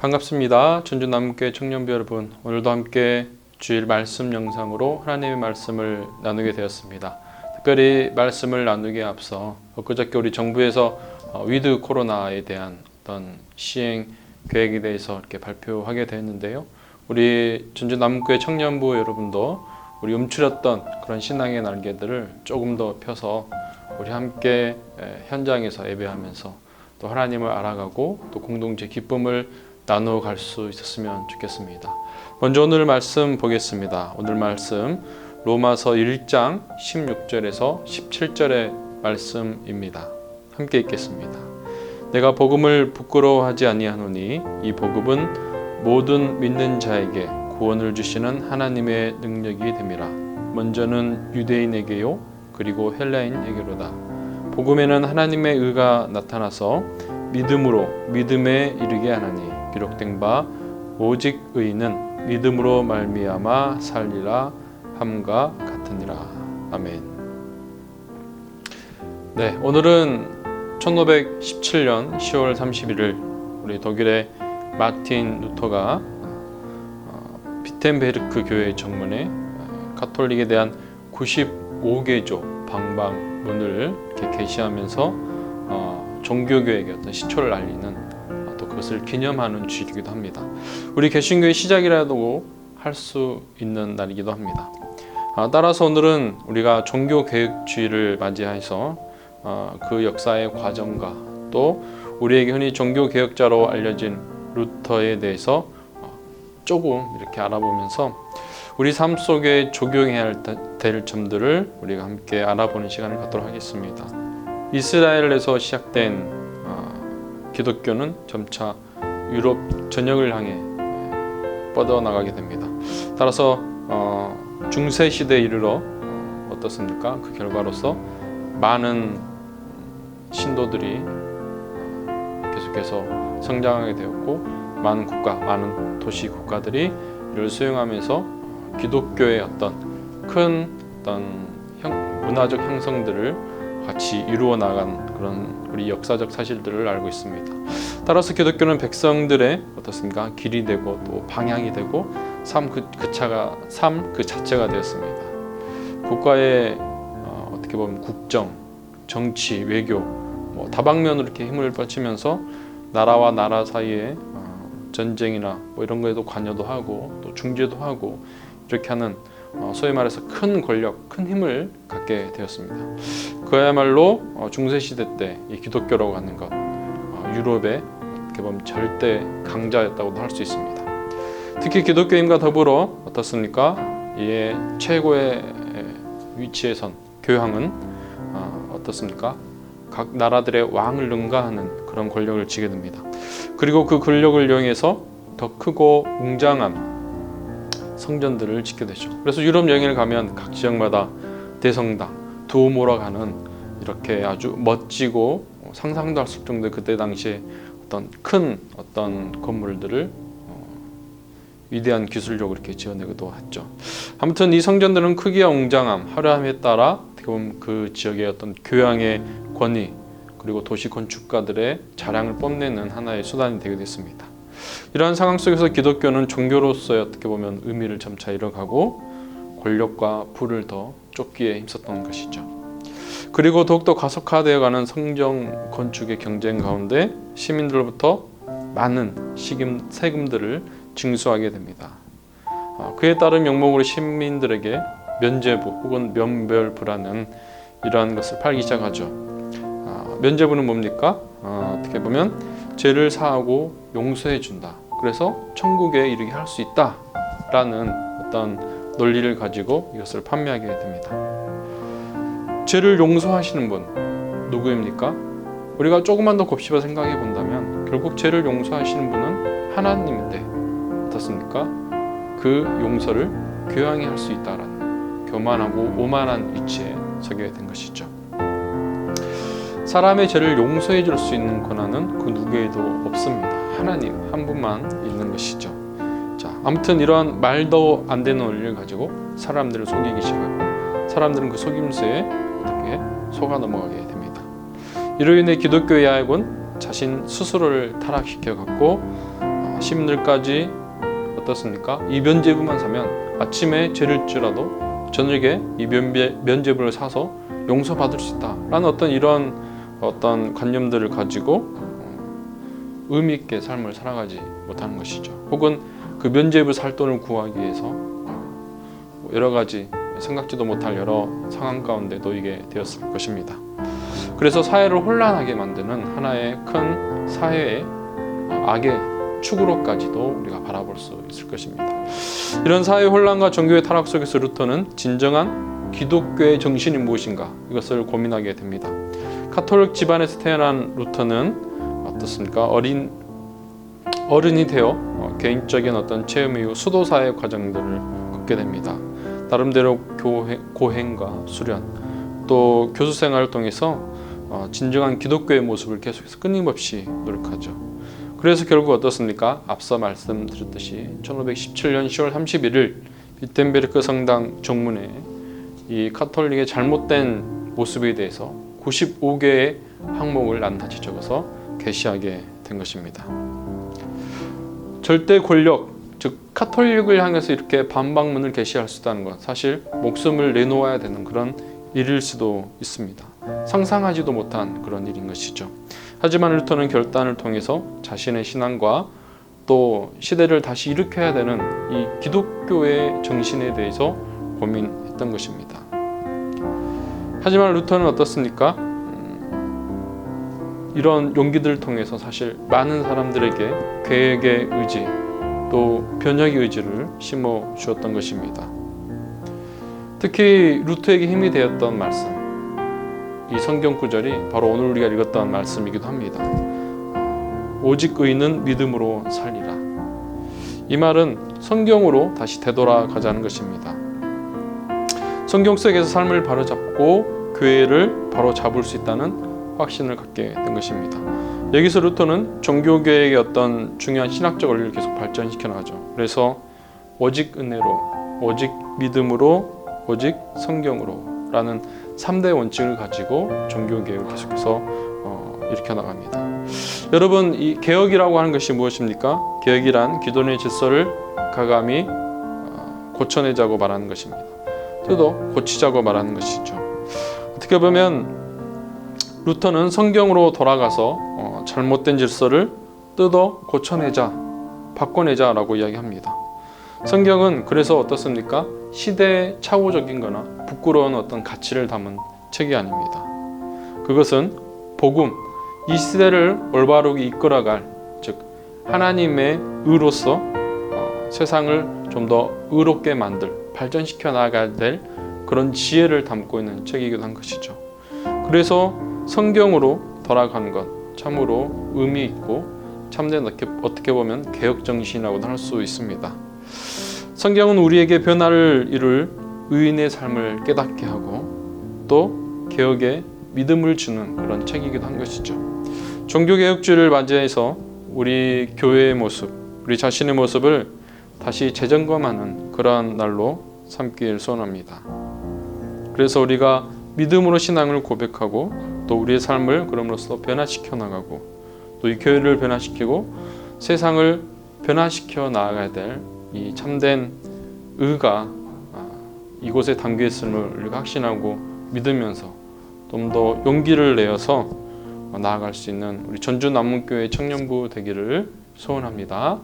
반갑습니다. 전주남교회 청년부 여러분, 오늘도 함께 주일 말씀 영상으로 하나님의 말씀을 나누게 되었습니다. 특별히 말씀을 나누기에 앞서 엊그저께 우리 정부에서 위드 코로나에 대한 어떤 시행 계획에 대해서 이렇게 발표하게 되었는데요. 우리 전주남교회 청년부 여러분도 우리 움츠렸던 그런 신앙의 날개들을 조금 더 펴서 우리 함께 현장에서 예배하면서 또 하나님을 알아가고 또 공동체 기쁨을 나누어 갈 수 있었으면 좋겠습니다. 먼저 오늘 말씀 보겠습니다. 오늘 말씀 로마서 1장 16절에서 17절의 말씀입니다. 함께 읽겠습니다. 내가 복음을 부끄러워하지 아니하노니 이 복음은 모든 믿는 자에게 구원을 주시는 하나님의 능력이 됨이라. 먼저는 유대인에게요 그리고 헬라인에게로다. 복음에는 하나님의 의가 나타나서 믿음으로 믿음에 이르게 하나니 기록된 바 오직 의인은 믿음으로 말미암아 살리라 함과 같으니라. 아멘. 네, 오늘은 1517년 10월 31일 우리 독일의 마틴 루터가 비텐베르크 교회 정문에 가톨릭에 대한 95개조 방방문을 이렇게 게시하면서 종교교회의 어떤 시초를 알리는 또 그것을 기념하는 주일이기도 합니다. 우리 개신교의 시작이라도 할 수 있는 날이기도 합니다. 따라서 오늘은 우리가 종교개혁주의를 맞이해서 그 역사의 과정과 또 우리에게 흔히 종교개혁자로 알려진 루터에 대해서 조금 이렇게 알아보면서 우리 삶 속에 적용해야 될 점들을 우리가 함께 알아보는 시간을 갖도록 하겠습니다. 이스라엘에서 시작된 기독교는 점차 유럽 전역을 향해 뻗어나가게 됩니다. 따라서 중세 시대에 이르러 어떻습니까? 그 결과로서 많은 신도들이 계속해서 성장하게 되었고 많은 국가, 많은 도시 국가들이 이를 수용하면서 기독교의 어떤 큰 문화적 형성들을 같이 이루어 나간 그런 우리 역사적 사실들을 알고 있습니다. 따라서 기독교는 백성들의 어떻습니까? 길이 되고 또 방향이 되고 삶 그 자체가 되었습니다. 국가의 어떻게 보면 국정, 정치, 외교 다방면으로 이렇게 힘을 뻗치면서 나라와 나라 사이에 전쟁이나 이런 거에도 관여도 하고 또 중재도 하고 이렇게 하는 소위 말해서 큰 권력, 큰 힘을 갖게 되었습니다. 그야말로 중세시대 때 이 기독교라고 하는 것, 유럽의 어떻게 보면 절대 강자였다고도 할 수 있습니다. 특히 기독교인과 더불어 어떻습니까? 이에 최고의 위치에 선 교황은 어떻습니까? 각 나라들의 왕을 능가하는 그런 권력을 쥐게 됩니다. 그리고 그 권력을 이용해서 더 크고 웅장한 성전들을 짓게 되죠. 그래서 유럽 여행을 가면 각 지역마다 대성당, 두오모라 가는 이렇게 아주 멋지고 상상도 할 수 없을 정도의 그때 당시에 큰 건물들을 위대한 기술력으로 이렇게 지어내기도 했죠. 아무튼 이 성전들은 크기와 웅장함, 화려함에 따라 어떻게 보면 그 지역의 어떤 교양의 권위 그리고 도시 건축가들의 자랑을 뽐내는 하나의 수단이 되게 됐습니다. 이러한 상황 속에서 기독교는 종교로서의 어떻게 보면 의미를 점차 잃어가고 권력과 부를 더 쫓기에 힘썼던 것이죠. 그리고 더욱더 가속화되어가는 성전 건축의 경쟁 가운데 시민들로부터 많은 세금들을 징수하게 됩니다. 그에 따른 명목으로 시민들에게 면죄부 혹은 면별부라는 이러한 것을 팔기 시작하죠. 면죄부는 뭡니까? 어떻게 보면 죄를 사하고 용서해 준다. 그래서 천국에 이르게 할 수 있다라는 어떤 논리를 가지고 이것을 판매하게 됩니다. 죄를 용서하시는 분 누구입니까? 우리가 조금만 더 곱씹어 생각해 본다면 결국 죄를 용서하시는 분은 하나님인데 어떻습니까? 그 용서를 교양히 할 수 있다라는 교만하고 오만한 위치에 서게 된 것이죠. 사람의 죄를 용서해 줄 수 있는 권한은 그 누구에도 없습니다. 하나님 한 분만 있는 것이죠. 자, 아무튼 이러한 말도 안 되는 원리를 가지고 사람들을 속이기 시작하고 사람들은 그 속임수에 어떻게 속아 넘어가게 됩니다. 이로 인해 기독교의 야학은 자신 스스로를 타락시켜 갖고 시민들까지 어떻습니까? 이 면죄부만 사면 아침에 죄를 지라도 저녁에 이 면죄부를 사서 용서받을 수 있다라는 어떤 이런 어떤 관념들을 가지고 의미 있게 삶을 살아가지 못하는 것이죠. 혹은 그 면죄부 살 돈을 구하기 위해서 여러 가지 생각지도 못할 여러 상황 가운데 놓이게 되었을 것입니다. 그래서 사회를 혼란하게 만드는 하나의 큰 사회의 악의 축으로까지도 우리가 바라볼 수 있을 것입니다. 이런 사회 혼란과 종교의 타락 속에서 루터는 진정한 기독교의 정신이 무엇인가 이것을 고민하게 됩니다. 카톨릭 집안에서 태어난 루터는 어떻습니까? 어른이 되어 개인적인 어떤 체험 이후 수도사의 과정들을 걷게 됩니다. 나름대로 고행과 수련 또 교수 생활을 통해서 진정한 기독교의 모습을 계속해서 끊임없이 노력하죠. 그래서 결국 어떻습니까? 앞서 말씀드렸듯이 1517년 10월 31일 비텐베르크 성당 정문에 이 카톨릭의 잘못된 모습에 대해서 95개의 항목을 낱낱이 적어서 게시하게 된 것입니다. 절대 권력, 즉 카톨릭을 향해서 이렇게 반박문을 게시할 수 있다는 것, 사실 목숨을 내놓아야 되는 그런 일일 수도 있습니다. 상상하지도 못한 그런 일인 것이죠. 하지만 루터는 결단을 통해서 자신의 신앙과 또 시대를 다시 일으켜야 되는 이 기독교의 정신에 대해서 고민했던 것입니다. 하지만 루터는 어떻습니까? 이런 용기들을 통해서 사실 많은 사람들에게 계획의 의지 또 변혁의 의지를 심어 주었던 것입니다. 특히 루터에게 힘이 되었던 말씀, 이 성경 구절이 바로 오늘 우리가 읽었던 말씀이기도 합니다. 오직 의인은 믿음으로 살리라. 이 말은 성경으로 다시 되돌아가자는 것입니다. 성경 속에서 삶을 바로잡고 교회를 바로잡을 수 있다는 확신을 갖게 된 것입니다. 여기서 루터는 종교개혁의 어떤 중요한 신학적 원리를 계속 발전시켜 나가죠. 그래서 오직 은혜로, 오직 믿음으로, 오직 성경으로 라는 3대 원칙을 가지고 종교개혁을 계속해서 일으켜 나갑니다. 여러분, 이 개혁이라고 하는 것이 무엇입니까? 개혁이란 기존의 질서를 가감히 고쳐내자고 말하는 것입니다. 또 고치자고 말하는 것이죠. 어떻게 보면 루터는 성경으로 돌아가서 잘못된 질서를 뜯어 고쳐내자, 바꿔내자라고 이야기합니다. 성경은 그래서 어떻습니까? 시대 착오적인 거나 부끄러운 어떤 가치를 담은 책이 아닙니다. 그것은 복음, 이 시대를 올바르게 이끌어갈, 즉 하나님의 의로서 세상을 좀 더 의롭게 발전시켜 나가야 될 그런 지혜를 담고 있는 책이기도 한 것이죠. 그래서 성경으로 돌아가는 것 참으로 의미 있고 참된 어떻게 보면 개혁 정신이라고도 할 수 있습니다. 성경은 우리에게 변화를 이룰 의인의 삶을 깨닫게 하고 또 개혁에 믿음을 주는 그런 책이기도 한 것이죠. 종교개혁주의를 맞이해서 우리 교회의 모습, 우리 자신의 모습을 다시 재점검하는 그러한 날로 삼길 소원합니다. 그래서 우리가 믿음으로 신앙을 고백하고 또 우리의 삶을 그럼으로써 변화시켜 나가고 또 이 교회를 변화시키고 세상을 변화시켜 나아가야 될 이 참된 의가 이곳에 담겨 있음을 우리가 확신하고 믿으면서 좀 더 용기를 내어서 나아갈 수 있는 우리 전주 남문교회 청년부 되기를 소원합니다.